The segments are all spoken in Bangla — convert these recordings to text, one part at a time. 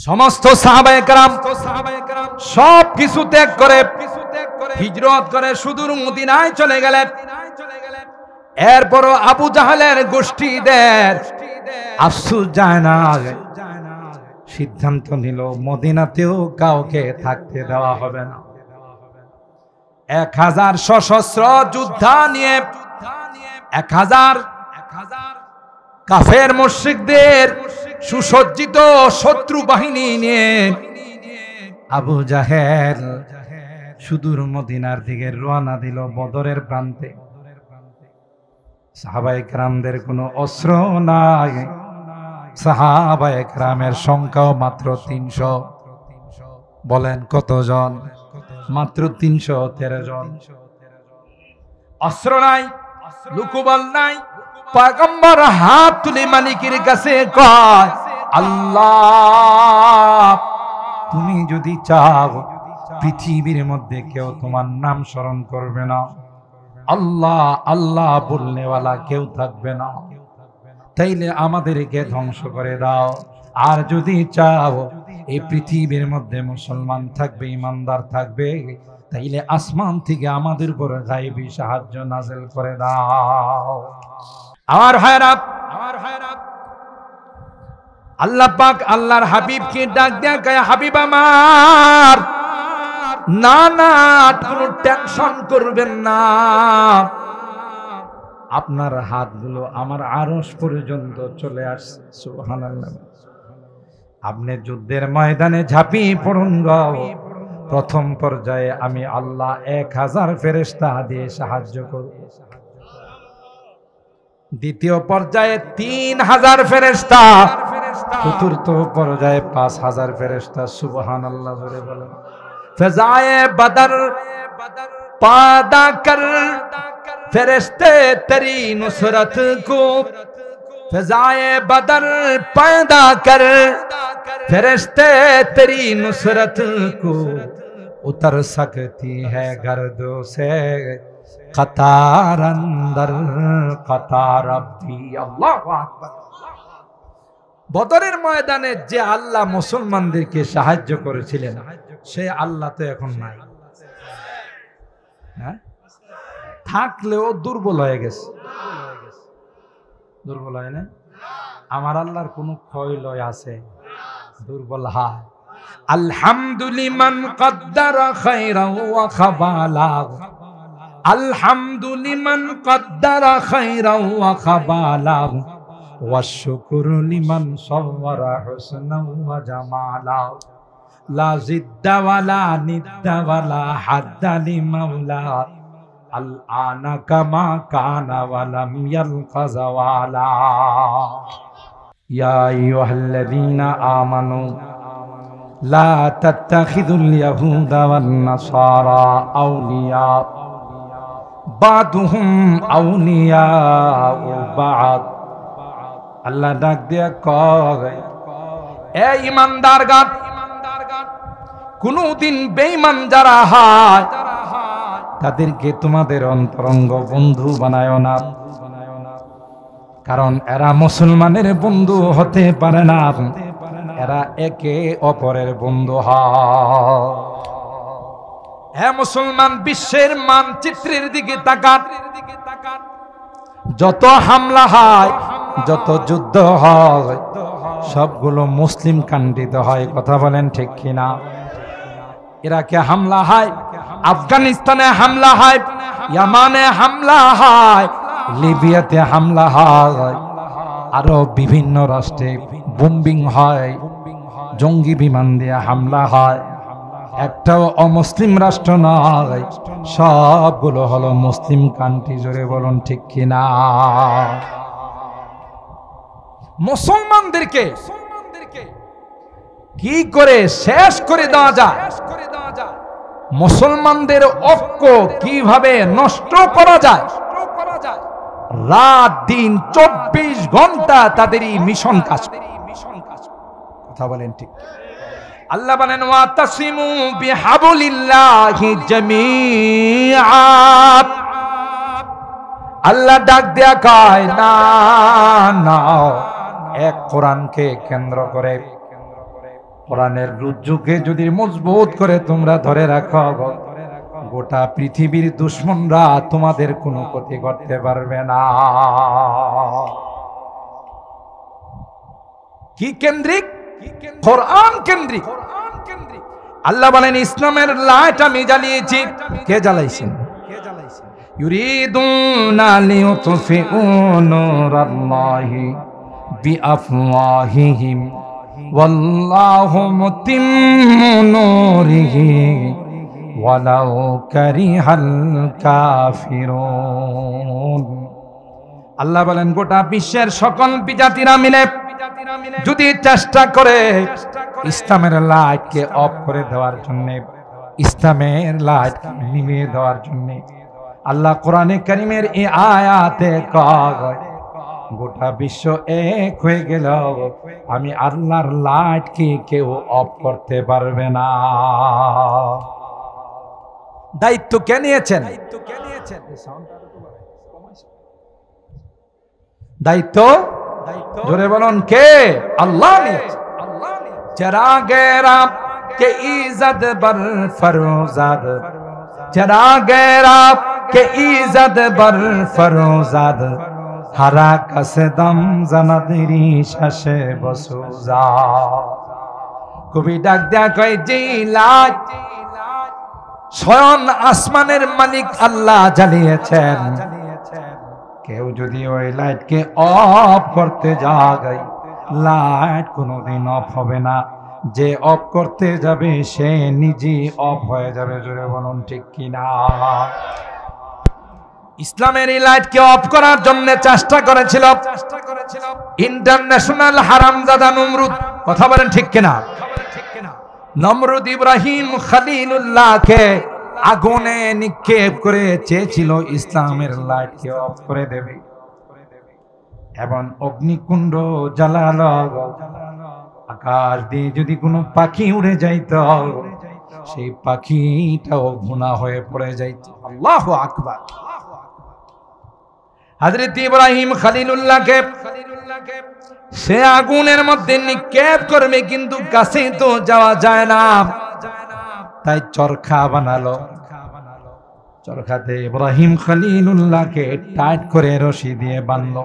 সমস্ত সাহাবায়ে কেরাম সব কিছু ত্যাগ করে হিজরত করে সুদূর মদিনায় চলে গেলেন। এরপরও আবু জাহেলের গোষ্ঠীদের আফসোস যায় না, সিদ্ধান্ত নিল মদিনাতেও কাউকে থাকতে দেওয়া হবে না। 1000 সশস্ত্র যোদ্ধা নিয়ে 1000 কাফের মুশরিকদের সুসজ্জিত শত্রু বাহিনী নিয়ে আবু জাহেল সুদূর মদিনার দিকে রওনা দিল। বদরের প্রান্তে সাহাবায়ে কেরামদের কোনো অস্ত্র নাই, সাহাবায়ে কেরামের সংখ্যাও মাত্র 300। বলেন কতজন? মাত্র 313 জন। অস্ত্র নাই, লুকুবল নাই। পয়গম্বর হাত তুলে মালিকের কাছে কয়, আল্লাহ তুমি যদি চাও পৃথিবীর মধ্যে কেউ তোমার নাম স্মরণ করবে না, আল্লাহ আল্লাহ বলনেওয়ালা কেউ থাকবে না, তাইলে আমাদেরকে ধ্বংস করে দাও। আর যদি চাও এই পৃথিবীর মধ্যে মুসলমান থাকবে, ইমানদার থাকবে, তাইলে আসমান থেকে আমাদের উপর গায়েবী সাহায্য নাযিল করে দাও। আমার ভাইরা, আল্লাহ পাক আল্লাহর হাবিবকে ডাক দেয়া কয়, হাবিব আমার, না না কোনো টেনশন করবেন না, আপনার হাতগুলো আমার আরশ পর্যন্ত চলে আসছে। সুবহানাল্লাহ। আপনি যুদ্ধের ময়দানে ঝাঁপিয়ে পড়ুন গো। প্রথম পর্যায়ে আমি আল্লাহ 1000 ফেরেশতা দিয়ে সাহায্য করব। দ্বিতীয় পর্যায়ে 3000 ফেরেশতা, চতুর্থ পর্যায়ে 5000 ফেরেশতা। সুবহানাল্লাহ জোরে বলেন। ফজায়ে বদর पैदा कर फरिश्ते तेरी नुसरत को, फजाए बदर पैदा कर फरिश्ते तेरी नुसरत को, उतर सकती है गर्दों से कतार अंदर कतार अभी। अल्लाहु আকবার। বদরের ময়দানে যে আল্লাহ মুসলমানদেরকে সাহায্য করেছিলেন সে আল্লাহ তো এখন নাই, হ্যাঁ? থাকলেও দুর্বল হয়ে গেছে। দুর্বল হয় না? আমার আল্লাহর কোন ক্ষয় লয় আছে? দুর্বল হয়। আলহামদুলিমান কদ্দারা খায়রান ওয়া খাবালা, আলহামদুলিমান কদ্দারা খায়রান ওয়া খাবালা, ওয়া শুকরু লিমান সাওয়ারা হুসনান ওয়া জামালা, লা জিদ্দা ওয়ালা নিদ্দা ওয়ালা হাদ্দা লিমাওলা, আল আনা কামা কানা ওয়ালাম ইয়ালকা যাওয়ালা। ইয়া আইয়ুহাল্লাযীনা আমানু লা তাত্তাখিযুল ইয়াহুদা ওয়ান নাসারা আউলিয়া বাদুহুম আউলিয়া বাদ। আল্লাহ ডাক দিয়া কয়, এ ঈমানদারগণ, কোনদিন বেঈমান যারা হয় তাদেরকে তোমাদের অন্তরঙ্গ বন্ধু বানায় না, কারণ এরা মুসলমানের বন্ধু হতে পারে না, এরা একে অপরের বন্ধু হয়। হে মুসলমান, বিশ্বের মানচিত্রের দিকে তাকান। যত হামলা হয়, যত যুদ্ধ হয়, সবগুলো মুসলিম কান্ট্রিতে হয়। কথা বলেন ঠিক কিনা? ইরাকে হামলা হয়, আফগানিস্তানে হামলা হয়, ইয়ামানে হামলা হয়, লিবিয়াতে হামলা হয়, আরো বিভিন্ন রাষ্ট্রে বোম্বিং হয়, জঙ্গি বিমান দিয়ে হামলা হয়। একটাও অমুসলিম রাষ্ট্র নয়, সবগুলো হলো মুসলিম কান্ট্রি। জোরে বলুন ঠিক কিনা? মুসলমানদেরকে কি করে শেষ করে দেওয়া যায়, মুসলমানদের ঐক্য কিভাবে নষ্ট করা যায়, রাত দিন 24 ঘন্টা তাদের এই মিশন কাজ। কথা বলেন ঠিক? আল্লাহ বলেন, ওয়াতাসিমু বিহাবলিল্লাহি জামিআ। আল্লাহ ডাক দেয়া কয়, না না, এক কোরআনকে কেন্দ্র করে কোরআনের রজ্জুকে যদি মজবুত করে তোমরা ধরে রাখো, গোটা পৃথিবীর দুশমনরা তোমাদের কোনো ক্ষতি করতে পারবে না। কি কেন্দ্রিক? কোরআন কেন্দ্রিক। আল্লাহ বলেন ইসলামের লাইট আমি জ্বালিয়েছি। কে জ্বালাইছেন? ইউরিদুনা লিইউতফিউ নূরাল্লাহি বিআফওয়াহিহিম ওয়াল্লাহু মুতিম্মু নূরিহি ওয়ালাউ কারিহাল কাফিরুন। আল্লাহ বলেন গোটা বিশ্বের সকল বিজাতিরা মিলে যদি চেষ্টা করে ইসলামের লাইটকে অফ করে দেওয়ার জন্য, ইসলামের লাইট নিভিয়ে দেওয়ার জন্য, আল্লাহ কোরআনে কারীমের এই আয়াতে কয় গোটা বিশ্ব এক হয়ে গেল, আমি আল্লাহর লাইটকে কেউ অফ করতে পারবে না। দায়িত্ব কে নিয়েছেন? দায়িত্ব জোরে বলুন কে? আল্লাহ নিয়েছেন। চিরাগেরা কে ইজ্জত বর ফরোজাদ, চিরাগেরা কে ইজ্জত বর ফরোজাদ, হারা কাসদম জানাদেরি শাসে বসুজা। কবি ডাক দেয়া কয় যে লাইট স্বয়ং আসমানের মালিক আল্লাহ জ্বালিয়েছেন, কেউ যদি ওই লাইটকে অফ করতে যায়, লাইট কোনোদিন অফ হবে না। যে অফ করতে যাবে সে নিজেই অফ হয়ে যাবে। জোরে বলুন ঠিক কিনা? ইসলামের এই লাইটকে অফ করার জন্য চেষ্টা করেছিল ইন্টারন্যাশনাল হারামজাদা নমরুদ। কথা বলেন ঠিক কিনা? নমরুদ ইব্রাহিম খলিলুল্লাহকে আগুনে নিক্ষেপ করে চেয়েছিল ইসলামের লাইটকে অফ করে দেবে, এবং অগ্নিকুণ্ড জ্বালালো। আকাশ দিয়ে যদি কোনো পাখি উড়ে যাইত, সেই পাখিটাও গুনাহ হয়ে পড়ে যাইত। আল্লাহু আকবার। হযরত ইব্রাহিম খলিলুল্লাহকে সে আগুনের মধ্যে নিক্ষেপ করবে, কিন্তু কাছে তো যাওয়া যায় না, তাই চরখা বানালো। চরখাতে ইব্রাহিম খলিলুল্লাহকে টাইট করে রশি দিয়ে বাঁধলো,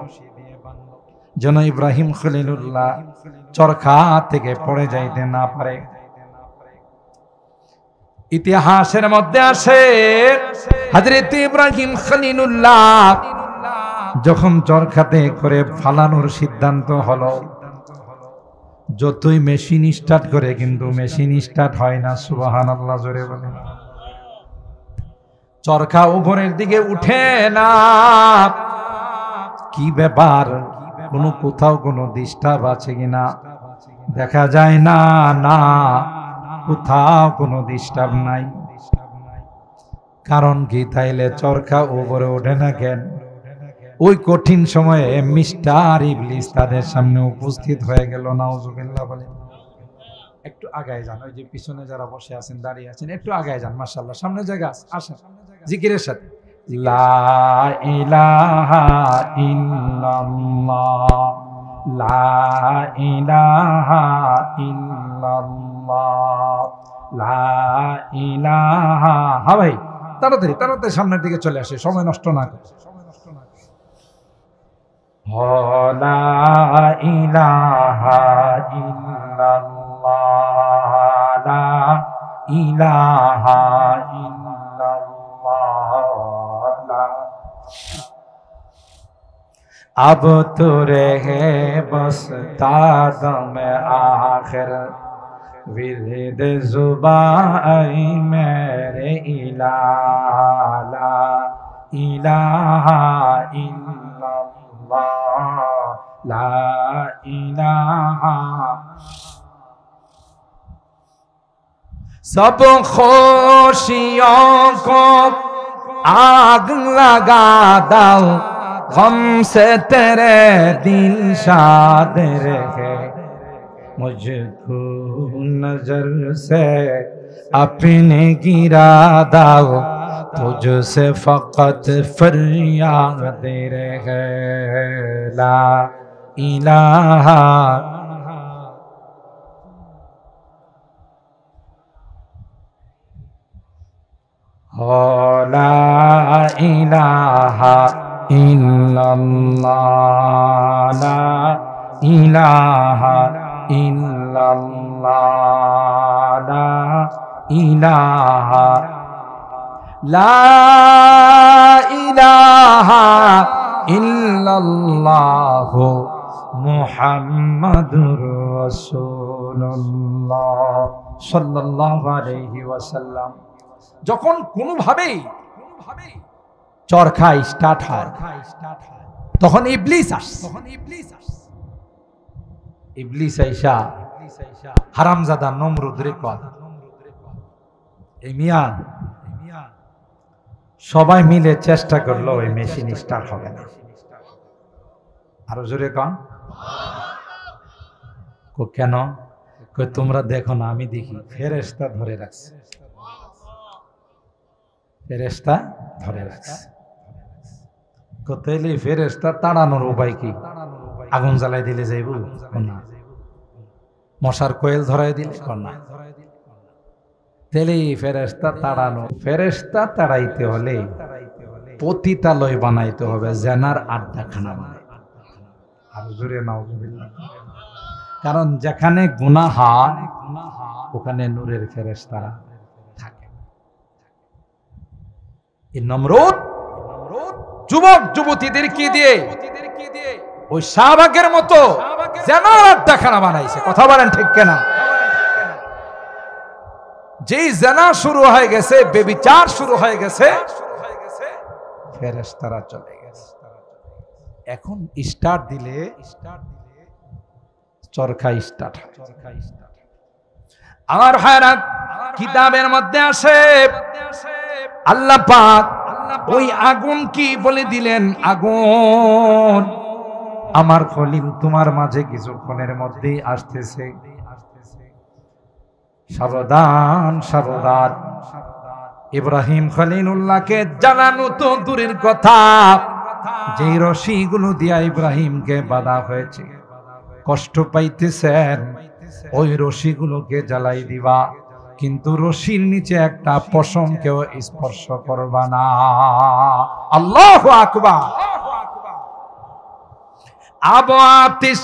যেন ইব্রাহিম খলিলুল্লাহ চরখা থেকে পড়ে যাইতে না পারে। ইতিহাসের মধ্যে আসে হযরত ইব্রাহিম খলিলুল্লাহ যখন চরখাতে করে ফালানোর সিদ্ধান্ত হলো, যতই মেশিন স্টার্ট করে কিন্তু মেশিন স্টার্ট হয় না। সুবহানাল্লাহ, জোরে বলেন। চরখা উপরের দিকে উঠে না। কি ব্যাপার? কোনো কোথাও কোনো ডিস্টার্ব আছে কিনা দেখা যায় না। না, কোথাও কোনো ডিস্টার্ব নাই। কারণ কি? তাইলে চরখা উপরে ওঠে না কেন? ওই কঠিন সময়ে মিস্টার ইবলিস তাদের সামনে উপস্থিত হয়ে গেল। নাউজুবিল্লাহ বলেন। একটু আগায় যান, ওই যে পিছনে যারা বসে আছেন, দাঁড়িয়ে আছেন, একটু আগায় যান। মাশাআল্লাহ, সামনে জায়গা আসেন জিকিরের সাথে। লা ইলাহা ইল্লাল্লাহ, লা ইলাহা ইল্লাল্লাহ, লা ইলাহা। হ্যাঁ ভাই, তাড়াতাড়ি তাড়াতাড়ি সামনের দিকে চলে আসে, সময় নষ্ট না করে। লা ইলাহা ইল্লাল্লাহ, লা ইলাহা ইল্লাল্লাহ। अब तो रहे बस तादम आखिर, विरद जुबाई मेरे इलाहा, ला इलाहा इल्लल्लाह, ला इलाहा। सब खुशियों को आग लगा दो, गम से तेरे दिल शाद रहे, मुझको नजर से अपने गिरा दो, तुझसे फकत फरियाद रहे, ला इलाहा। লা ইলাহা ইল্লাল্লাহ লা ইলাহা ইল্লাল্লাহ লা ইলাহা লা ইলাহা ইল্লাল্লাহ মুহাম্মাদুর রাসূলুল্লাহ সাল্লাল্লাহু আলাইহি ওয়াসাল্লাম। যখন কোনোভাবেই চরখা স্টার্ট হয় তখন ইবলিস আসে। ইবলিস আইসা হারামজাদা নমরুদরে কয়, এই মিয়া সবাই মিলে চেষ্টা করলো ওই মেশিন স্টার্ট হবে না। আরো জোরে কন। কেন? তোমরা দেখো না, আমি দেখি। ফেরেশতা ধরে রাখছে, ফেরেশতা ধরে রাখছে। তাইলে ফেরেশতা তাড়ানোর উপায় কি? আগুন জ্বালাই দিলে যাইব না? মশার কোয়েল ধরাই দিলে না? তাইলে ফেরেশতা তাড়ানো, ফেরেশতা তাড়াইতে হলে পতিতালয় বানাইতে হবে, জেনার আড্ডাখানা বানাই। আর জোরে নাউজুবিল্লাহ। কারণ যেখানে গুনাহ হয় ওখানে নূরের ফেরেশতারা থাকে। এই নমরুদ যুবক যুবতীদেরকে দিয়ে ওই শাহবাগের মতো জেনার আড্ডাখানা বানাইছে। কথা বলেন ঠিক কিনা? যেই জেনা শুরু হয়ে গেছে, বেবিচার শুরু হয়ে গেছে, ফেরেশতারা চলে গেছে। এখন স্টার্ট দিলে চরখা স্টার্ট হয়। আমার ভাইরা, কিতাবের মধ্যে আসে আল্লাহ পাক ওই আগুন কি বলে দিলেন, আগুন আমার খলিল তোমার মাঝে কিছুক্ষণের মধ্যেই আসতেছে, সাবধান সাবধান। ইব্রাহিম খলিলুল্লাহকে জ্বালানো তো দূরের কথা, যে রশিগুলো দিয়া ইব্রাহিমকে বাঁধা হয়েছে, কষ্ট পাইতেছেন, ওই রশিগুলোকে জ্বালাই দিবা, কিন্তু রশির নিচে একটা পশমকেও স্পর্শ করবা না। আল্লাহু আকবার। আবু আতিশ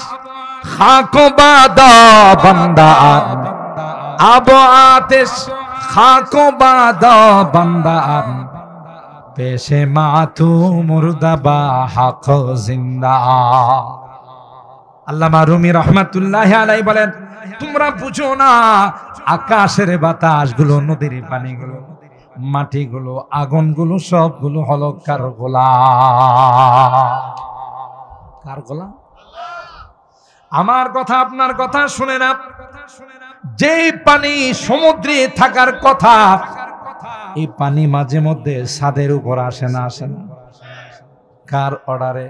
খাকো বাদা বান্দা, আবু আতিশ খাকো বাদা বান্দা, পেশে মাতু মুর্দাবা হক জিন্দা। আল্লামা রুমি রহমাতুল্লাহি আলাইহি বলেন, তোমরা বুঝো না, আকাশের বাতাসগুলো, নদীর পানিগুলো, মাটিগুলো, আগুনগুলো সবগুলো হলো কার গোলাম? কার গোলাম? আমার কথা আপনার কথা শুনে না। যেই পানি সমুদ্রে থাকার কথা, এই পানি মাঝে মধ্যে ছাদের উপর আসে না? আসে না? কার অর্ডারে?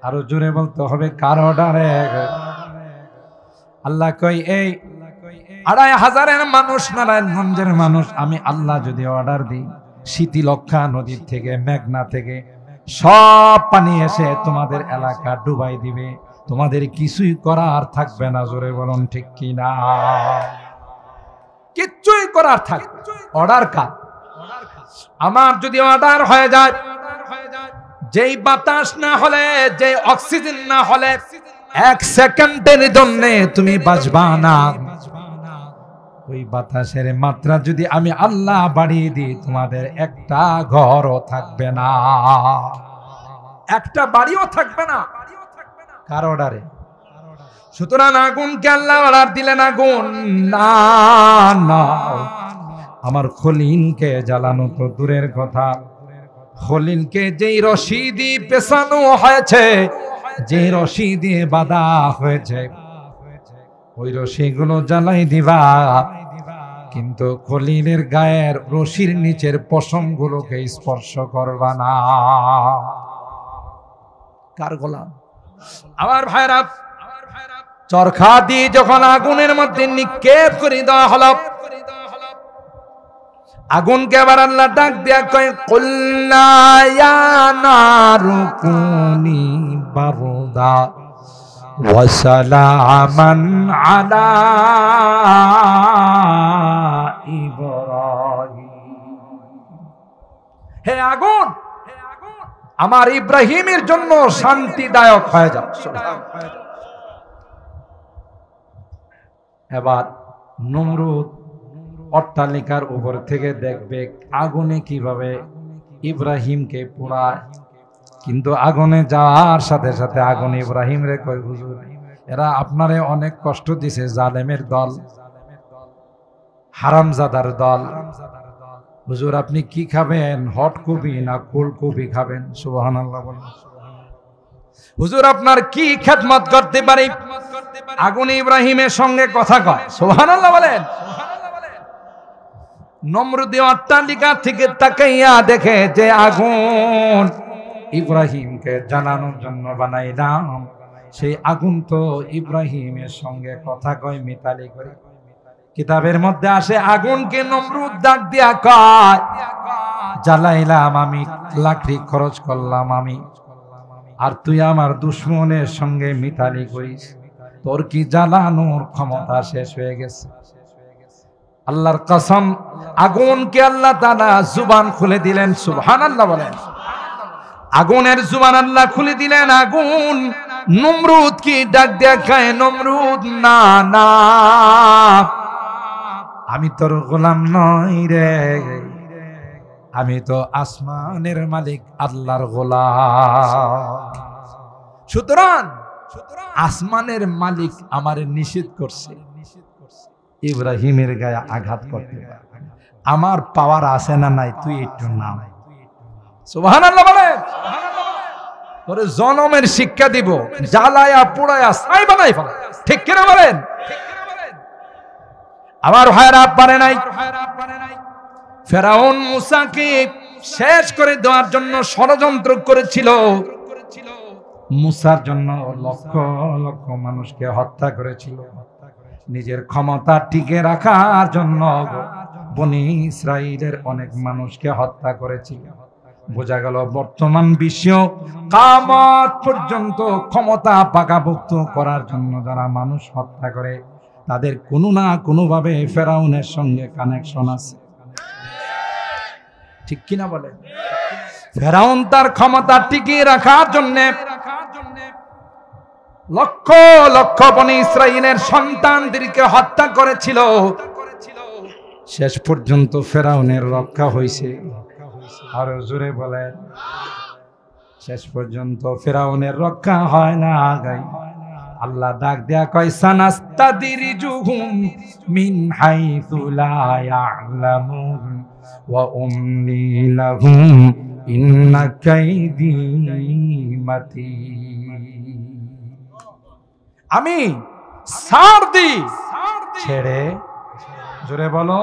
আরো জোরে বলতে হবে, কার অর্ডারে? আল্লাহ কই, এই ২৫০০-এর মানুষ, নারায়ণগঞ্জের মানুষ, আমি আল্লাহ যদি অর্ডার দিই, শীতিলক্ষা নদীর থেকে, মেঘনা থেকে সব পানি এসে তোমাদের এলাকা ডুবাই দিবে, তোমাদের কিছুই করার থাকবে না। জোরে বলুন ঠিক কি না? কিচ্ছুই করার থাকবে। অর্ডার কার? আমার যদি অর্ডার হয়ে যায়, যেই বাতাস না হলে, যে অক্সিজেন না হলে 1 সেকেন্ডের জন্য তুমি বাঁচবা না। ওই বাতাসের মাত্রা যদি আমি আল্লাহ বাড়িয়ে দিই, তোমাদের একটা ঘরও থাকবে না, একটা বাড়িও থাকবে না। কার অর্ডারে? সুতরাং আগুনকে আল্লাহ অর্ডার দিলেন, আগুন না না, আমার খলিলকে জ্বালানো তো দূরের কথা, খলিলকে যেই রশি দিয়ে পেছানো হয়েছে, যে রশি দিয়ে বাঁধা হয়েছে, ওই রশিগুলো জ্বালাই দিবা, কিন্তু খলিলের গায়ের রশির নিচের পশমগুলোকে স্পর্শ করবা না। কার গোলাম? আমার ভাইরা, চরখা দিয়ে যখন আগুনের মধ্যে নিক্ষেপ করে দেওয়া হলো, আগুনকে আবার আল্লাহ ডাক দিয়া কয়, কুল্লা ইয়া নারু কুনি বারদা ওয়া সালামান আলা ইব্রাহিম। আমার ইব্রাহিমের জন্য শান্তিদায়ক হয়ে যাবে। এবার নমরুদ অট্টালিকার উপর থেকে দেখবে আগুনে কিভাবে ইব্রাহিমকে পোড়ায়, কিন্তু আগুনে যাওয়ার সাথে সাথে আগুন ইব্রাহিম রে কয়, হুজুর এরা আপনারে অনেক কষ্ট দিছে, জালেমের দল, হারামজাদার দল, হুজুর আপনি কি খাবেন, হট কবি না কোল্ড কবি খাবেন? সুবহানাল্লাহ বলেন। হুজুর আপনার কি খেদমত করতে পারি? আগুন ইব্রাহিমের সঙ্গে কথা কয়। সুবহানাল্লাহ বলেন। নমরুদ অট্টালিকা থেকে তাকাইয়া দেখে যে আগুন ইব্রাহিমকে জ্বালানোর জন্য বানাইলাম, সেই আগুন তো ইব্রাহিমের সঙ্গে কথা কয় মিতালি করে। কিতাবের মধ্যে আসে আগুনকে নমরুদ ডাক দিয়া কয়, জ্বালাইলাম আমি, লাকড়ি খরচ করলাম আমি, আর তুই আমার দুশমনের সঙ্গে মিতালি করিস, তোর কি জ্বালানোর ক্ষমতা শেষ হয়ে গেছে? আল্লাহর কসম, আগুনকে আল্লাহ তাআলা জুবান খুলে দিলেন। সুবহানাল্লাহ বলেন। আগুনের জুবান আল্লাহ খুলে দিলেন। আগুন নমরুদ কি ডাক দিয়া কয়, নমরুদ না না, আমি তোর গোলাম নই রে, আমি তো আসমানের মালিক আল্লাহর গোলাম। সুতরাং আসমানের মালিক আমারে নিষেধ করছে ইব্রাহিমের গায়ে আঘাত করতে, আমার পাওয়ার আছে না নাই তুই একটু নাম। সুবহানাল্লাহ বলেন। তোরে জনমের শিক্ষা দিব, জ্বালায়া পোড়ায়া ছাই বানাই ফেলা, ঠিক কিনা বলেন? আমার ভাইরা পারে নাই। ফেরাউন মুসাকে শেষ করে দেওয়ার জন্য ষড়যন্ত্র করেছিল। মুসার জন্য লক্ষ লক্ষ মানুষকে হত্যা করেছিল। নিজের ক্ষমতা টিকে রাখার জন্য বনি ইসরাইলের অনেক মানুষকে হত্যা করেছিল। বোঝা গেল বর্তমান বিশ্ব কিয়ামত পর্যন্ত ক্ষমতা পাকাপোক্ত করার জন্য যারা মানুষ হত্যা করে, তাদের কোনো না কোনো ভাবে ফেরাউনের সঙ্গে কানেকশন আছে, ঠিক কিনা বলেন? ফেরাউন তার ক্ষমতা টিকিয়ে রাখার জন্য লক্ষ লক্ষ বনি ইসরাইলের সন্তানদেরকে হত্যা করেছিল। শেষ পর্যন্ত ফেরাউনের রক্ষা হয়েছে। আর জোরে বলেন, শেষ পর্যন্ত ফেরাউনের রক্ষা হয় না। গাই আল্লাহ ডাক দেয়া কয়, সানাস্তাদরিজুহুম মিন হাইসু লা ইয়ালামুন ওয়া উমলি লাহুম ইন্না কাইদি মাতীন। আমি ছাড় দিই ছেড়ে, জোরে বলো,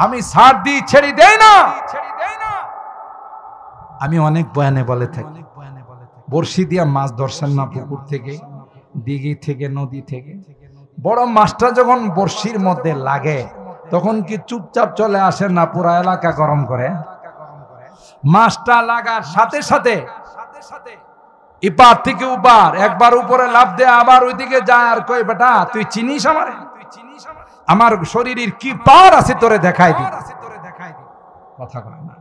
আমি ছাড় দিই ছেড়ে দেই না। আমি অনেক বয়ানে বলে থাকি, বড়শি দিয়া মাছ ধরছেন না পুকুর থেকে, দিঘি থেকে, নদী থেকে, বড় মাছটা যখন বড়শির মধ্যে লাগে তখন কি চুপচাপ চলে আসে না পুরা এলাকা গরম করে? মাছটা লাগার সাথে সাথে ইপার থেকে উপার, একবার উপরে লাফ দেয়, আবার ওইদিকে যায়, আর কই বেটা তুই চিনিস আমারে? আমার শরীরের কি পাওয়ার আছে তোরে দেখাই দি। কথা বলে না।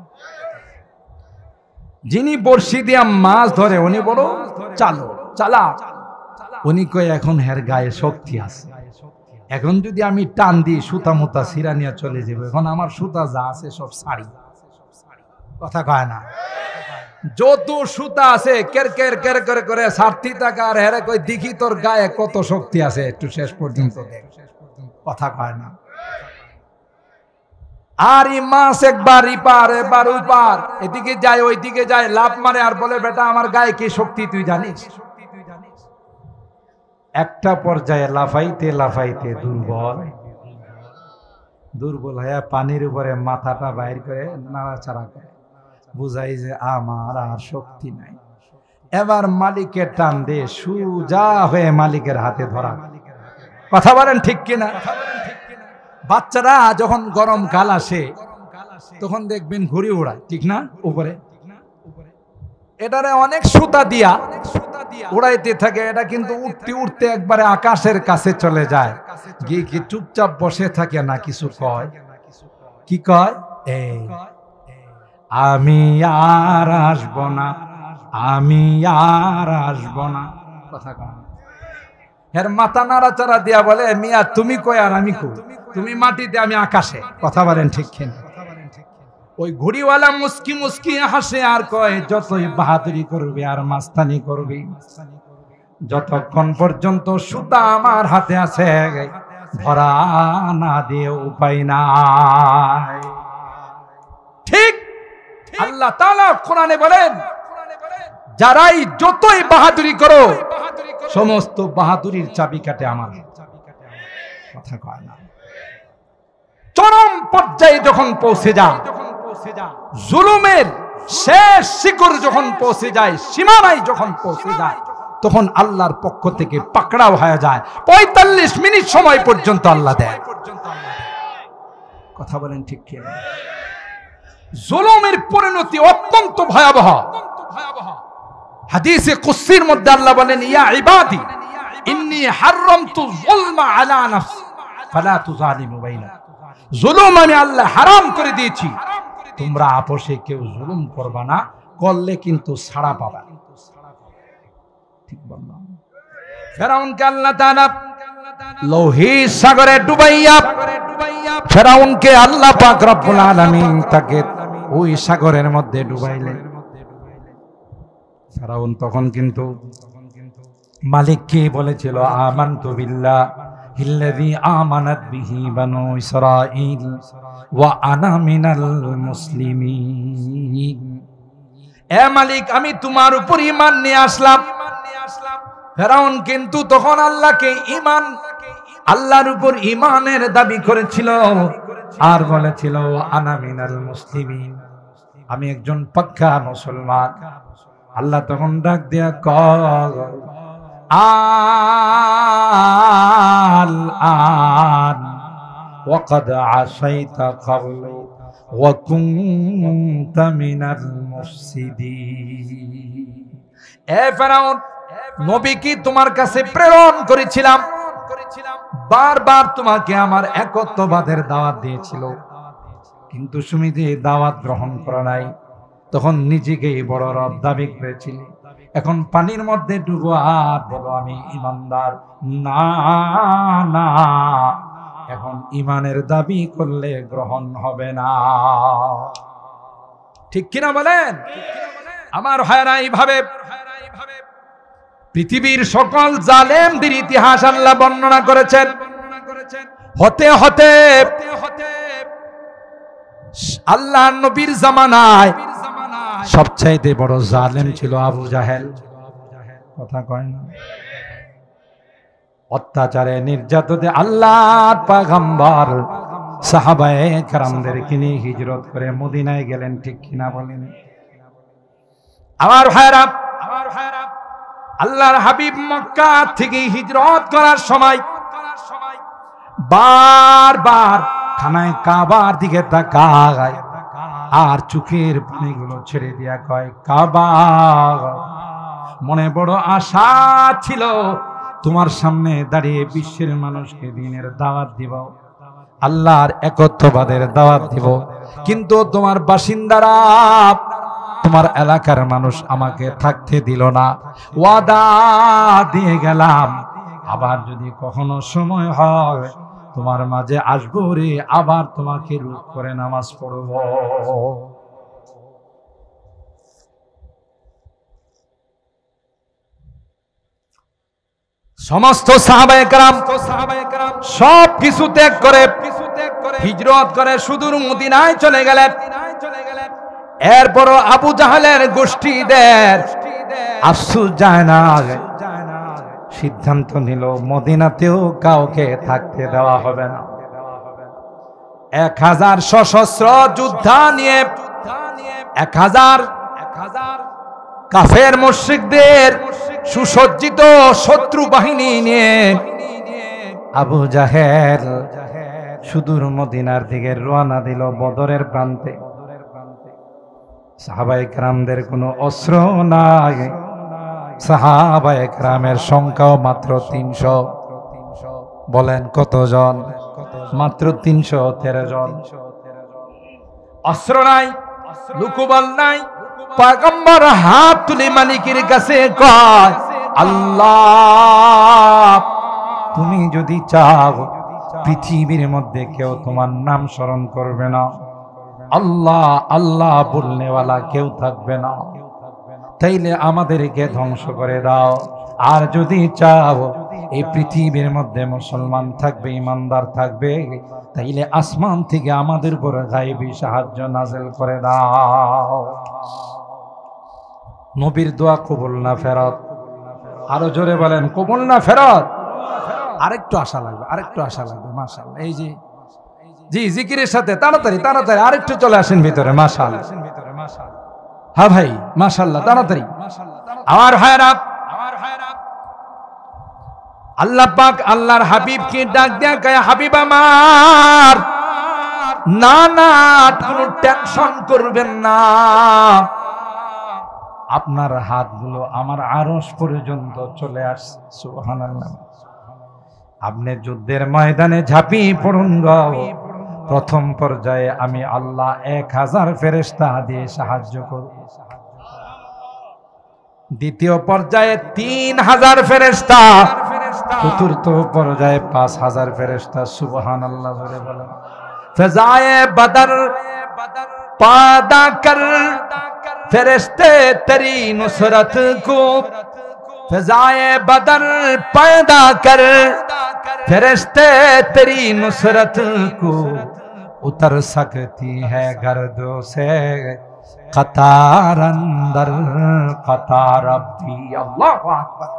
যিনি বড়শি দিয়া মাছ ধরে উনি বড় চালো চালা, উনি কই এখন হের গায়ে শক্তি আছে, এখন যদি আমি টান দিই সুতা মুতা সিরা নিয়ে চলে যাব, এখন আমার সুতা যা আছে সব ছাড়ি। কথা কয় না? যত সুতা আছে কের কের কের করে করে সারতি টাকা, আর হেরে কই দেখি তোর গায়ে কত শক্তি আছে, একটু শেষ পর্যন্ত দেখ। কথা কয় না? আর এই মাছ একবার ইপার একবার উপার, এদিকে যায় ওইদিকে যায়, লাফ মারে আর বলে বেটা আমার গায়ে কি শক্তি তুই জানিস? একটা পর্যায়ে লাফাইতে লাফাইতে দুর্বল দুর্বল হয়ে পানির উপরে মাথাটা বাইর করে নাড়াচাড়া করে, বুঝাই যে আমার আর শক্তি নাই। এবার মালিকের টান দিয়ে সুজা হয়ে মালিকের হাতে ধরা। কথা বলেন ঠিক কিনা? বাচ্চারা যখন গরমকাল আসে তখন দেখবেন ঘুড়ি ওড়ায়, ঠিক না? উপরে এটারে অনেক সুতা দিয়া উড়াইতে থাকে, এটা কিন্তু উঠতে উঠতে একবারে আকাশের কাছে চলে যায়, গিয়ে কি চুপচাপ বসে থাকে না কিছু কয়? কি কয়? এই আমি আর আসবো না আমি আর আসব না। কথা কন, এর মাথা নাড়াচাড়া দিয়া বলে, মিয়া তুমি কই আর আমি কই? তুমি মাটিতে, আমি আকাশে। কথা বলেন ঠিক কিনা? ওই ঘুড়িওয়ালা মুস্কি মুস্কি হাসে আর কয়, যতই বাহাদুরি করবে আর মাস্তানি করবে, যতক্ষণ পর্যন্ত সুতা আমার হাতে আছে ধরা না দিয়ে উপায় নাই। ঠিক আল্লাহ তাআলা কোরআনে বলেন, যারাই যতই বাহাদুরি করো, সমস্ত বাহাদুরির চাবিকাঠি আমার। কথা কয় না? চরম পর্যায়ে যখন পৌঁছে যায়, জুলুমের শেষ শিখর যখন পৌঁছে যায়, সীমানায় যখন পৌঁছে যায়, তখন আল্লাহর পক্ষ থেকে পাকড়াও হয়ে যায়। 45 মিনিট সময় পর্যন্ত আল্লাহ দেয়। কথা বলেন ঠিক কি? জুলুমের পরিণতি অত্যন্ত ভয়াবহ। হাদিসে কুদসির মধ্যে আল্লাহ বলেন, ইয়া ইবাদি ইন্নী হারামতু যুলমা আলা নাফসি ফালা তুযালিমু বাইনাকুম। জুলুম আমি আল্লাহ হারাম করে দিয়েছি, তোমরা আপোষে কেউ জুলুম করবা না, করলে কিন্তু ছাড়া পাবা। ঠিক বললাম? ফেরাউনকে আল্লাহ তাআলা লোহিত সাগরে ডুবাইয়া, ফেরাউনকে আল্লাহ পাক রব্বুল আলামিন তাকে ওই সাগরের মধ্যে ডুবাইলেন। ফেরাউন তখন কিন্তু মালিককে বলেছিল, আমানতু বিল্লাহিল্লাযী আমানাত বিহি বানু ইসরাঈল ওয়া আনা মিনাল মুসলিমিন। এ মালিক, আমি তোমার উপর ঈমান নিয়ে আসলাম। ফেরাউন কিন্তু তখন আল্লাহর উপর ঈমানের দাবি করেছিল আর বলেছিল, আনা মিনাল মুসলিমিন, আমি একজন পাক্কা মুসলমান। আল্লাহ তখন ডাক দিয়া কয়, আল-আন ওয়াকাদ আসাইতা ক্বাবলু ওয়া কুনতা মিনাল মুফসিদিন। এ ফেরাউন, নবী কি তোমার কাছে প্রেরণ করেছিলাম, বারবার তোমাকে আমার একত্ববাদের দাওয়াত দিয়েছিল, কিন্তু তুমি যে দাওয়াত গ্রহণ করো নাই, তখন নিজেকে বড় রব দাবি করেছিলে। এখন পানির মধ্যে ডুবো আর বলো আমি ঈমানদার। না না, এখন ঈমানের দাবি করলে গ্রহণ হবে না। ঠিক কিনা বলেন? আমার ভাইরা, এইভাবে পৃথিবীর সকল জালেমদের ইতিহাস আল্লাহ বর্ণনা করেছেন। হতে হতে আল্লাহ নবীর জামানায় সবচাইতে বড় জালেম ছিল আবু জাহেল। কথা কয় না? অত্যাচারে নির্যাতনে আল্লাহর পয়গম্বর সাহাবায়ে কেরামদেরকে নিয়ে হিজরত করে মদিনায় গেলেন। ঠিক কিনা বলেন? আমার ভাইরা, আল্লাহর হাবিব মক্কা থেকে হিজরত করার সময় বারবার খানায় কাবার দিকে তাকায় আর চোখের পানিগুলো ছেড়ে দিয়া কয়, কাবা, মনে বড় আশা ছিল তোমার সামনে দাঁড়িয়ে বিশ্বের মানুষকে দ্বীনের দাওয়াত দিব, আল্লাহর একত্ববাদের দাওয়াত দিব, কিন্তু তোমার বাসিন্দারা, তোমার এলাকার মানুষ আমাকে থাকতে দিল না। ওয়াদা দিয়ে গেলাম, আবার যদি কখনো সময় হয় তোমার মাঝে আসবো রে, আবার তোমাকে রূপ করে নামাজ পড়ব। সমস্ত সাহাবায়ে কেরাম সব কিছু ত্যাগ করে হিজরত করে সুদূর মদিনায় চলে গেলেন। এরপরও আবু জাহেলের গোষ্ঠীদের আফসোস যায় না, সিদ্ধান্ত নিল মদিনাতেও কাউকে থাকতে দেওয়া হবে না। 1000 সশস্ত্র যোদ্ধা নিয়ে 1000 কাফের মুশরিকদের সুসজ্জিত শত্রু বাহিনী নিয়ে আবু জাহেল সুদূর মদিনার দিকে রওনা দিল বদরের প্রান্তে। সাহাবায়ে কেরামদের কোনো অস্ত্র নাই, সাহাবায়ে কেরামের সংখ্যাও মাত্র 300। বলেন কতজন? মাত্র 313 জন। অস্ত্র নাই, লুকুবল নাই, পয়গম্বর হাত তুলে মালিকের কাছে কয়, আল্লাহ তুমি যদি চাও পৃথিবীর মধ্যে কেউ তোমার নাম স্মরণ করবে না, আল্লাহ আল্লাহ বলনেওয়ালা কেউ থাকবে না, তাইলে আমাদেরকে ধ্বংস করে দাও। আর যদি চাও এই পৃথিবীর মধ্যে মুসলমান থাকবে, ইমানদার থাকবে, তাইলে আসমান থেকে আমাদের উপর গায়েবী সাহায্য নাযিল করে দাও। নবীর দোয়া কবুল না ফেরত? আরো জোরে বলেন, কবুল না ফেরত? আরেকটু আশা লাগবে, আরেকটু আশা লাগবে। মাশাআল্লাহ, এই যে জি জিকিরের সাথে তাড়াতাড়ি তাড়াতাড়ি আরেকটু চলে আসেন ভিতরে। মাশাআল্লাহ, হ্যাঁ ভাই মাশাআল্লাহ, তাড়াতাড়ি। আমার ভাইরা, আল্লাহ পাক আল্লাহর হাবিবকে ডাক দেয়া কয়, হাবিব আমার, না না কোনো টেনশন করবেন না, আপনার হাতগুলো আমার আরশ পর্যন্ত চলে আসছে। সুবহানাল্লাহ। আপনি যুদ্ধের ময়দানে ঝাঁপিয়ে পড়ুন গো, প্রথম পর্যায়ে আমি আল্লাহ 1000 ফেরেশতা দিয়ে সাহায্য করব, দ্বিতীয় পর্যায়ে 3000 ফেরেশতা, চতুর্থ পর্যায়ে 5000 ফেরেশতা। সুবহানাল্লাহ বলে বলেন। ফজায়ে বদর पैदा कर फरिश्ते तेरी नुसरत को, फजाए बदर पैदा कर फरिश्ते तेरी नुसरत को, उतर सकती है गर्दों से कतार अंदर कतार अब्दी। अल्लाहु আকবার।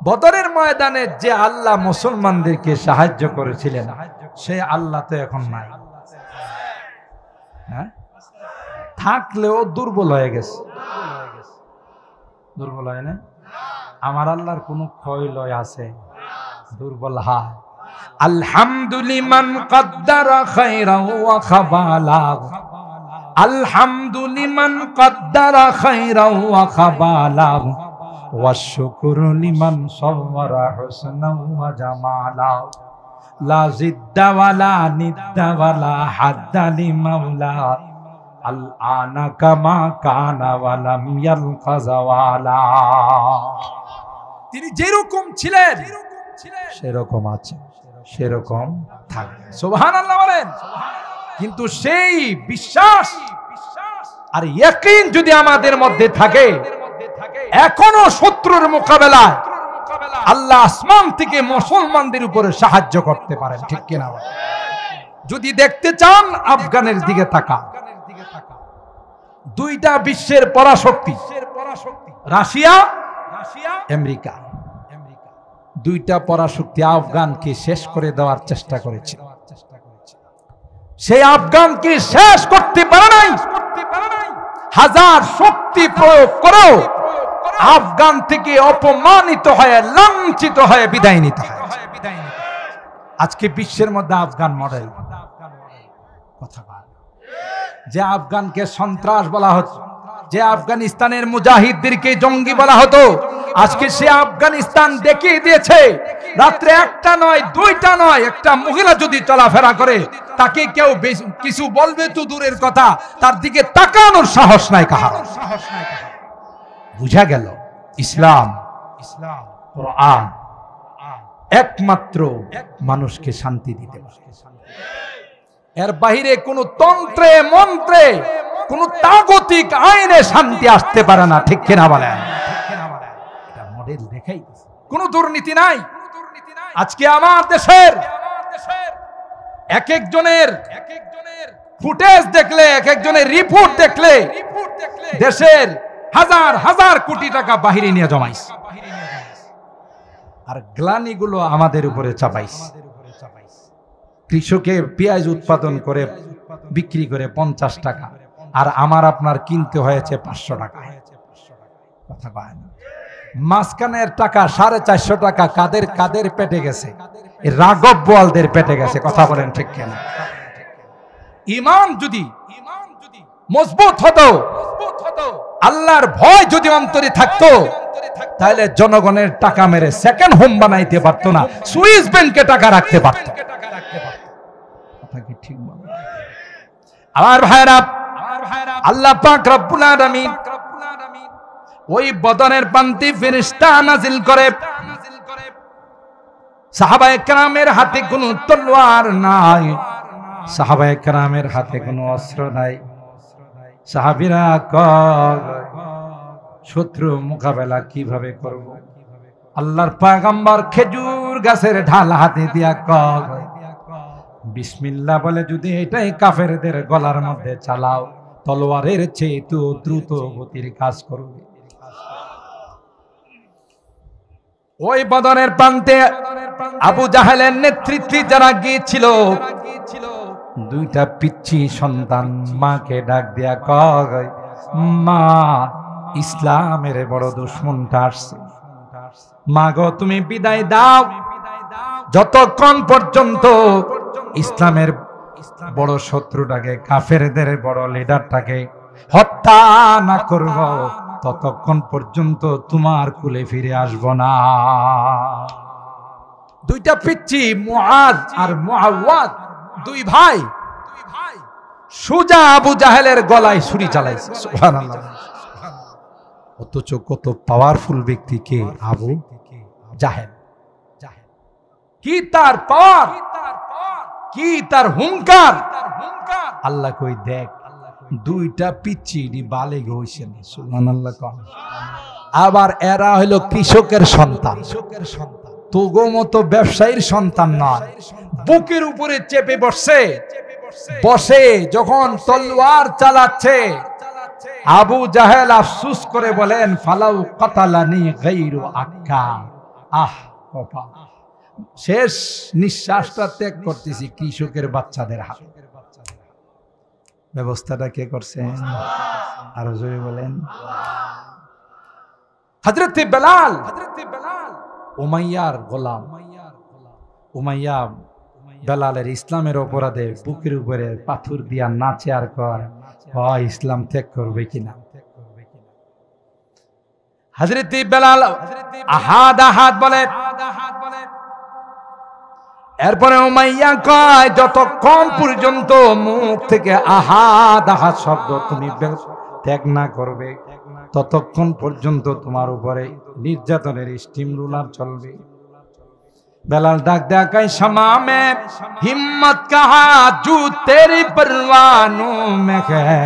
বদরের ময়দানে যে আল্লাহ মুসলমানদেরকে সাহায্য করেছিলেন, সে আল্লাহ তো এখন নাই। হ্যাঁ, থাকলেও দুর্বল হয়ে গেছে। দুর্বল হয় না? আমার আল্লাহর কোন ক্ষয় লয় আছে? দুর্বল হয়। আলহামদুলিমান কদ্দারা খায়রা ওয়া খাবালা, আলহামদুলিমান কদ্দারা খায়রা ওয়া খাবালা, ওয়া শুকরু লিমান সাওয়ারা হুসনা ওয়া জামালা, লা জিদ্দা ওয়ালা নিদ্দা ওয়ালা হাদ্দা লিমাওলা, আল আনা কামা কানা ওয়ালাম ইয়ালকাযা ওয়ালা। তিনি যেরকম ছিলেন সেরকম আছেন, সেরকম থাকবেন। সুবহানাল্লাহ বলেন। কিন্তু সেই বিশ্বাস আর ইয়াকিন যদি আমাদের মধ্যে থাকে, এখনো শত্রুর মোকাবেলায় আল্লাহ আসমান থেকে মুসলমানদের উপরে সাহায্য করতে পারেন, ঠিক কিনা? যদি দেখতে চান আফগানের দিকে তাকান। দুইটা বিশ্বের পরাশক্তি, রাশিয়া আমেরিকা, দুইটা পরাশক্তি আফগানকে শেষ করে দেওয়ার চেষ্টা করেছে। সেই আফগানকে শেষ করতে পারে নাই। হাজার শক্তি প্রয়োগ করেও আফগান থেকে অপমানিত হয়ে লাঞ্ছিত হয়ে বিদায় নিতে হয়। আজকে বিশ্বের মধ্যে আফগান মডেল কথা বলে, যে আফগানকে সন্ত্রাস বলা হতো, যে আফগানিস্তানের মুজাহিদদেরকে জঙ্গি বলা হতো, আজকে সে আফগানিস্তান দেখিয়ে দিয়েছে। রাত্রে একটা নয়, দুইটা নয়, একটা মহিলা যদি চলাফেরা করে তাকে কেউ কিছু বলবে তো দূরের কথা, তার দিকে তাকানোর সাহস নাই কাহার। বুঝা গেল ইসলাম, কোরআন একমাত্র মানুষকে শান্তি দিতে পারে। এর বাহিরে কোন তন্ত্রে মন্ত্রে, কোন তাগতিক আইনে শান্তি আসতে পারে না, ঠিক কিনা বলেন? এটা মডেল দেখাই, কোন দুর্নীতি নাই। আজকে আমার দেশের এক একজনের ফুটেজ দেখলে, এক একজনের রিপোর্ট দেখলে দেশের হাজার হাজার কোটি টাকা বাহিরে নিয়ে জমাইছে, আর গ্লানিগুলো আমাদের উপরে চাপাইছে। কৃষকে পেঁয়াজ উৎপাদন করে বিক্রি করে 50 টাকা, আর আমার আপনার কিনতে হয়েছে 500 টাকা। কথা বলে না। মাঝখানের টাকা 450 টাকা কাদের কাদের পেটে গেছে? রাঘব বোয়ালদের পেটে গেছে। কথা বলেন ঠিক কিনা? ঈমান যদি মজবুত হতো, আল্লাহর ভয় যদি অন্তরে থাকতো, তাহলে জনগণের টাকা মেরে সেকেন্ড হোম বানাইতে পারতো না, সুইস ব্যাংকে টাকা রাখতে পারতো। কথা কি ঠিক বল? আমার ভাইরা, আল্লাহ পাক রব্বুল আলামিন ওই বদরের পান্তি ফেরেশতা নাজিল করে। সাহাবায়ে কেরামের হাতে কোনো তলোয়ার নাই, সাহাবায়ে কেরামের হাতে কোনো অস্ত্র নাই। সাহাবীরা কয় শত্রু মোকাবেলা কিভাবে করব? আল্লাহর পয়গম্বর খেজুর গাছের ঢাল হাতে দিয়া কয় বিসমিল্লাহ বলে যদি এটাই কাফেরদের গলার মধ্যে চালাও, তলোয়ারের চেয়ে তো দ্রুত গতির কাজ করবে। ওই বদরের প্রান্তে আবু জাহেলের নেতৃত্বে যারা গিয়েছিল, দুইটা পিচ্ছি সন্তান মাকে ডাক দিয়া কয় মা, ইসলামের বড় দুশমনটা আসছে, মা গো তুমি বিদায় দাও, যতক্ষণ পর্যন্ত ইসলামের বড় শত্রুটাকে, কাফেরদের বড় লিডারটাকে হত্যা না করব, ততক্ষণ পর্যন্ত তোমার কুলে ফিরে আসব না। দুইটা পিচ্ছি মুআদ আর মুআওয়াদ, দুই ভাই সোজা আবু জাহেলের গলায় ছুরি চালাইছে। সুবহানাল্লাহ। অথচ কত পাওয়ারফুল ব্যক্তি কে? আবু জাহেল। কি তার পাওয়ার, কি তার হুঙ্কার! আল্লাহ কই দেখ, দুইটা পিচ্ছি বালেগ হইছেন। সুবহানাল্লাহ। আবার এরা হইল কৃষকের সন্তান, তোগো মতো ব্যবসায়ীর সন্তান নয়। বুকের উপরে চেপে বসে বসে যখন তলোয়ার চালাচ্ছে, আবু জাহেল আফসোস করে বলেন ফালাউ কাতালানি গায়রু আক্কা। আহ কপাল, শেষ নিঃশ্বাসটা ত্যাগ করতেছি কৃষকের বাচ্চাদের হাতে। ব্যবস্থাটা কে করছেন? আরো জোরে বলেন। হযরত বেলাল উমাইয়ার গোলাম। উমাইয়া বেলালের ইসলামের অপরাধে বুকের উপরে পাথর দিয়া নাচে আর কয় ইসলাম ত্যাগ করবে কিনা। হযরত বেলাল আহাদ আহাদ বলে। এরপরে উমাইয়া কয় যতক্ষণ পর্যন্ত মুখ থেকে আহাদ আহাদ শব্দ তুমি ত্যাগ না করবে, ততক্ষণ পর্যন্ত তোমার উপরে নির্যাতনের স্টিম রুলার চলবে। বেলাল ডাক দেখায় শামা মে হিম্মত কাহা জু তেরি परवानों में है,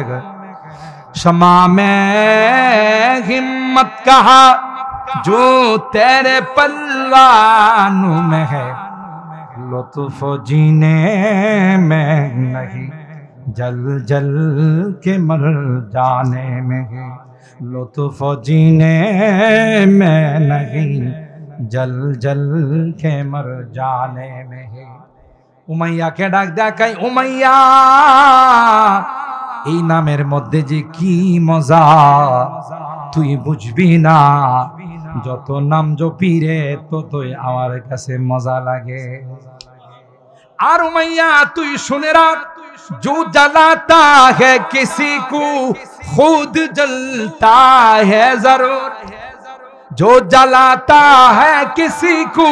शमा में हिम्मत कहा जो तेरे परवानों में है, लुत्फ जीने में नहीं जल जल के मर जाने में है, लुत्फ जीने में नहीं जल जल के मर जाने में है। উমাইয়া কে ডাক দেখাই, উমাইয়া এই নামের মধ্যে যে কি মজা তুই বুঝবি না, যত নাম জপিরে ততই আমার কাছে মজা লাগে। আর উমাইয়া তুই শুনে রাখ, जो जलाता है किसी को खुद जलता है जरूर, जो जलाता है किसी को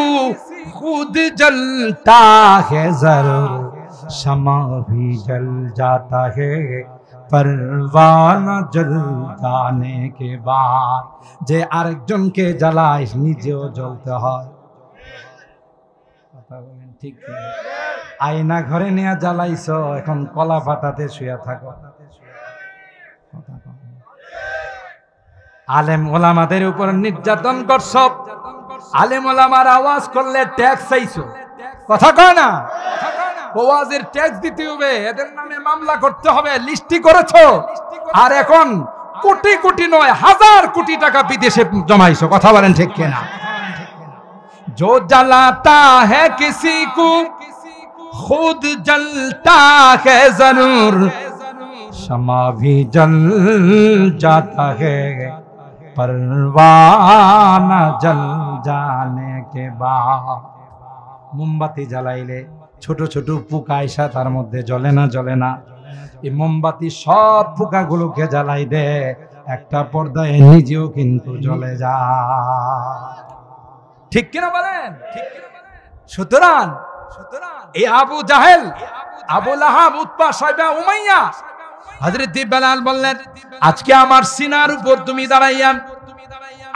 खुद जलता है जरूर, शमा भी जल जाता है परवाना जल जाने के बाद, जे আরেকজনকে জ্বালায় নিজেও জ্বলতে হয়। কথা বলেন ঠিক কি? আয়না ঘরে নিয়ে জ্বালাইছো, এখন কলা পাতাতে শুয়ে থাকো। আলেম ওলামাদের উপর নির্যাতন করছো, আলেম ওলামার আওয়াজ করলে ট্যাক্স চাইছো, কথা কয় না? ওয়াজের ট্যাক্স দিতে হবে, এদের নামে মামলা করতে হবে, লিস্টি করেছো, আর এখন কোটি কোটি নয় হাজার কোটি টাকা বিদেশে জমাইছো। কথা বলেন ঠিক কিনা? जो जलाता है किसी को खुद जलता है जरूर, शमा भी जल जाता है परवाना जल जाने के बाद। মোমবাতি জ্বালাইলে ছোট ছোট পোকা আইসা তার মধ্যে জ্বলে না জ্বলে না, এই মোমবাতি সব পোকাগুলোকে জ্বালাই দে, একটা পর্দায় নিজেও কিন্তু জ্বলে যায়। ঠিক কিনা বলেন? সুতরাং এই আবু জাহেল, আবু লাহাব, উতবা, শাইবা, উমাইয়া হযরত বেলাল বললেন, আজকে আমার সিনার উপর তুমি দাঁড়াইয়া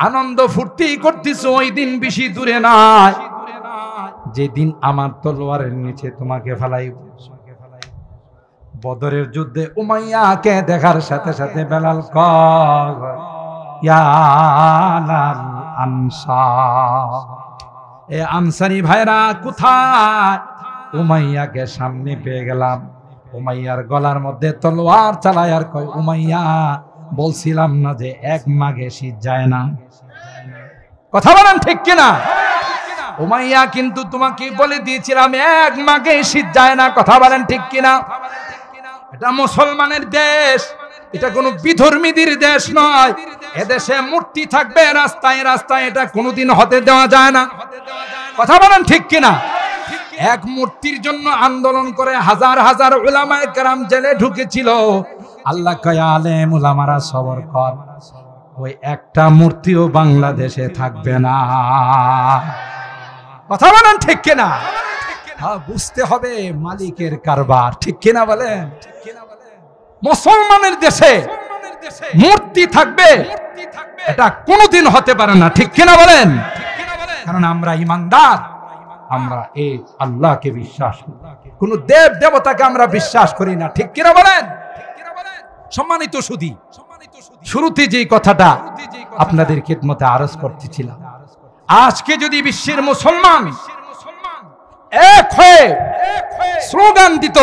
আনন্দ ফুর্তি করতেছো, ওই দিন বেশি দূরে নাই যেদিন আমার তলোয়ারের নিচে তোমাকে ফেলাইব। বদরের যুদ্ধে উমাইয়াকে দেখার সাথে সাথে বেলাল কয়, ইয়া আলাল আনসার, এ আনসারী ভাইরা কোথায়? উমাইয়াকে সামনে পেয়ে গেলাম। উমাইয়ার গলার মধ্যে তলোয়ার চালায় আর কয়, উমাইয়া বলছিলাম না যে এক মাঘে শীত যায় না? কথা বলেন ঠিক কিনা? উমাইয়া কিন্তু তোমাকে বলে দিয়েছিলাম এক মাঘে শীত যায় না। কথা বলেন ঠিক কিনা? এটা মুসলমানের দেশ, এটা কোনো বিধর্মীদের দেশ নয়। এদেশে মূর্তি থাকবে রাস্তায় রাস্তায়, এটা কোনোদিন হতে দেওয়া যায় না। কথা বলেন ঠিক কিনা? এক মূর্তির জন্য আন্দোলন করে হাজার হাজার উলামায়ে কেরাম জেলে ঢুকেছিল। আল্লাহ কয়, আলেম উলামারা সবর কর, ওই একটা মূর্তিও বাংলাদেশে থাকবে না। কথা বলেন ঠিক কিনা? হ্যাঁ, বুঝতে হবে মালিকের কারবার, ঠিক কিনা বলেন? মুসলমানের দেশে মূর্তি থাকবে এটা কোনোদিন হতে পারে না, ঠিক কিনা বলেন? কারণ আমরা ইমানদার, আমরা এই আল্লাহকে বিশ্বাস করি, কোন দেব দেবতাকে আমরা বিশ্বাস করি না, ঠিক কিনা বলেন? সম্মানিত সুধী, শুরুতে যে কথাটা আপনাদের খিদমতে আরজ করতেছিলাম, আজকে যদি বিশ্বের মুসলমান এক হয়ে স্লোগান দিত,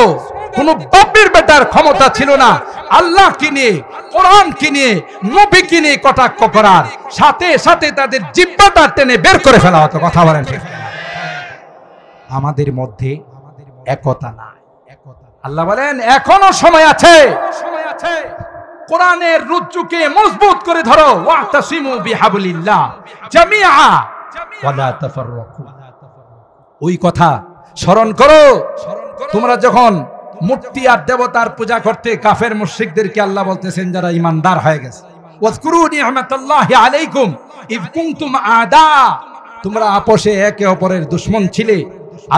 কোন বাপের বেটার ক্ষমতা ছিল না আল্লাহকে নিয়ে, কোরআনকে নিয়ে, নবীকে নিয়ে কটাক্ষ করার, সাথে সাথে তাদের জিহ্বাটা টেনে বের করে ফেলা হতো। কথা বলেন ঠিক? আমাদের মধ্যে একতা নাই। আল্লাহ বলেন এখনো সময় আছে, কোরআনের রজ্জুকে মজবুত করে ধরো, ওয়াতাসিমু বিহাবলিল্লাহ জামিআ ওয়ালা তাফাররাকু। ওই কথা স্মরণ করো। তোমরা যখন মূর্তি আর দেবতার পূজা করতে, কাফের মুশরিকদেরকে আল্লাহ বলতেছেন যারা ঈমানদার হয়ে গেছে, ওয়াজকুরু নি'মাতাল্লাহি আলাইকুম ইয কুনতুম আদা, তোমরা আপোষে একে অপরের দুশমন ছিলে,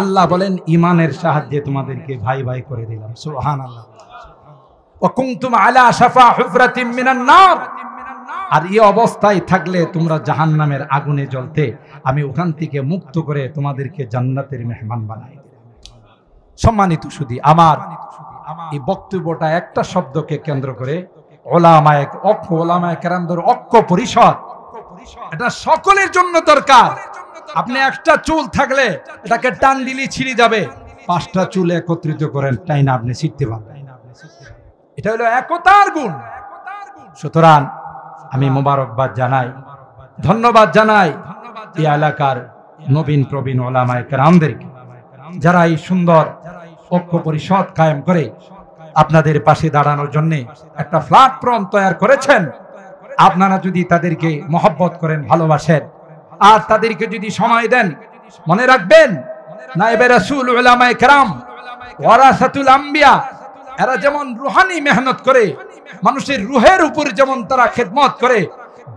আল্লাহ বলেন ঈমানের সাহায্যে তোমাদেরকে ভাই ভাই করে দিলাম। সুবহানাল্লাহ। ওয়া কুনতুম আলা শাফা হুফরাতিন মিনান নার, আর এই অবস্থায় থাকলে তোমরা জাহান্নামের আগুনে জ্বলতে, আমি ওখান থেকে মুক্ত করে তোমাদেরকে জান্নাতের মেহমান বানাই দিলাম। সম্মানিত সুধী, আমার এই বক্তব্যটা একটা শব্দকে কেন্দ্র করে, ওলামায়ে কেরামদের ঐক্য পরিষদ, এটা সকলের জন্য দরকার। আপনি একটা চুল থাকলে এটাকে টান দিলেই ছিঁড়ে যাবে, পাঁচটা চুল একত্রিত করেন তাই না আপনি ছিঁড়তে পারবেন। এটা হলো একতার গুণ। সুতরাং আমি মোবারকবাদ জানাই, ধন্যবাদ জানাই এই এলাকার নবীন প্রবীণ ওলামায়ে কেরামদেরকে, যারা এই সুন্দর ঐক্য পরিষদ কায়েম করে আপনাদের পাশে দাঁড়ানোর জন্য একটা প্ল্যাটফর্ম তৈরি করেছেন। আপনারা যদি তাদেরকে মহব্বত করেন, ভালোবাসেন, আর তাদেরকে যদি সময় দেন, মনে রাখবেন নায়েবে রাসূল উলামায়ে কেরাম ওয়ারাসাতুল আম্বিয়া, এরা যেমন রুহানি মেহনত করে, মানুষের রুহের উপর যেমন তারা খেদমত করে,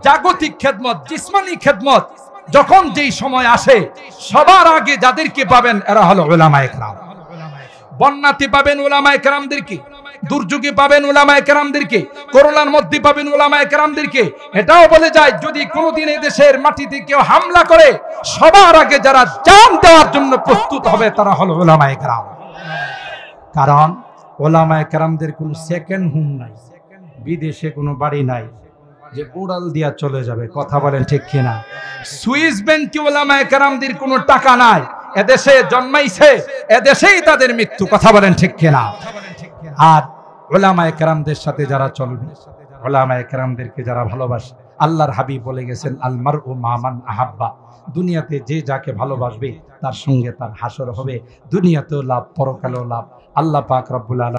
জাগতিক খেদমত, জিসমানি খেদমত যখন যেই সময় আসে, সবার আগে যাদেরকে পাবেন এরা হলো উলামায়ে কেরাম। বন্যাতে পাবেন উলামায়ে কেরামদেরকে, দুর্যোগে পাবেন উলামায়ে কেরামদেরকে, করোনার মধ্যে পাবেন উলামায়ে কেরামদেরকে। এটাও বলে যায় যদি কোনোদিন এই দেশের মাটিতে কেউ হামলা করে, সবার আগে যারা জান দেওয়ার জন্য প্রস্তুত হবে তারা হলো উলামায়ে কেরাম। কারণ উলামায়ে কেরামদের কোনো সেকেন্ড হোম নাই, বিদেশে কোনো বাড়ি নাই যে উড়াল দিয়া চলে যাবে। কথা বলেন ঠিক কিনা? সুইস ব্যাংকে উলামায়ে কেরামদের কোনো টাকা নাই, এদেশে জন্মাইছে, এদেশেই তাদের মৃত্যু। কথা বলেন ঠিক কিনা? আর উলামায়ে কেরামদের সাথে যারা চলবে, উলামায়ে কেরামদেরকে যারা ভালোবাসে, আল্লাহর হাবিব বলে গেছেন আল মারউ মা মান আহাব্বা, দুনিয়াতে যে যাকে ভালোবাসবে তার সঙ্গে তার হাসর হবে, দুনিয়াতেও লাভ পরকালেও লাভ। আল্লাহ পাক রব্বুল আলামিন